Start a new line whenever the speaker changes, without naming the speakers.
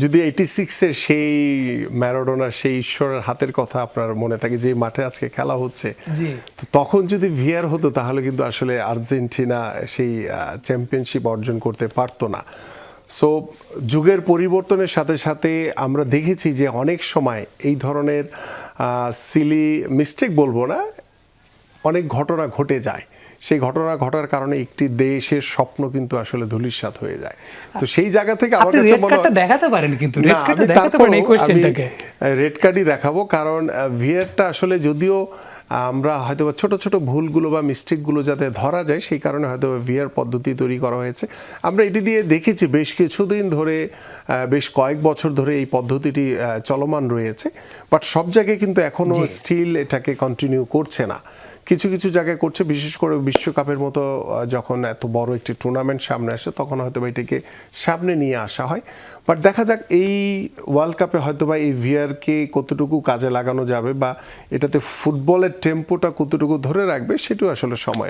যদি 86-এর সেই ম্যারাডোনার সেই ঈশ্বরের হাতের কথা আপনার মনে থাকে যে মাঠে আজকে খেলা হচ্ছে,
জি
তো তখন যদি ভিআর হতো তাহলে কিন্তু আসলে আর্জেন্টিনা সেই চ্যাম্পিয়নশিপ অর্জন করতে পারতো না। সো যুগের পরিবর্তনের সাথে সাথে আমরা দেখেছি যে অনেক সময় এই ধরনের সিলি মিস্টেক বলবো না, অনেক ঘটনা ঘটে যায়। সেই ঘটনা ঘটার কারণে একটি দেশের স্বপ্ন কিন্তু আসলে ধূলিসাৎ হয়ে যায়। তো সেই জায়গা থেকে আমার
আপনি
কাছে
রেড
মনে
কার্ডটা
হয়
দেখাতে পারেন, কিন্তু
না,
রেড কার্ডটা
আমি
দেখাতে পারেন এই
তারপরও
কোশ্চেনটাকে।
রেড কার্ডই দেখাবো, কারণ ভিআরটা আসলে যদিও আমরা হয়তো ছোট ছোট ভুলগুলো বা মিস্টেকগুলো যাতে ধরা যায় সেই কারণে হয়তো ভিআর পদ্ধতি তৈরি করা হয়েছে। আমরা এটি দিয়ে দেখেছি বেশ কিছুদিন ধরে, বেশ কয়েক বছর ধরে এই পদ্ধতিটি চলমান রয়েছে, বাট সব জায়গায় কিন্তু এখনও স্টিল এটাকে কন্টিনিউ করছে না। কিছু কিছু জায়গায় করছে, বিশেষ করে বিশ্বকাপের মতো যখন এত বড় একটি টুর্নামেন্ট সামনে আসে তখন হয়তো বা এটাকে সামনে নিয়ে আসা হয়। বাট দেখা যাক এই ওয়ার্ল্ড কাপে হয়তো বা এই ভিআরকে কতটুকু কাজে লাগানো যাবে বা এটাতে ফুটবলের টেম্পোটা কতটুকু ধরে রাখবে সেটাও আসলে সময়।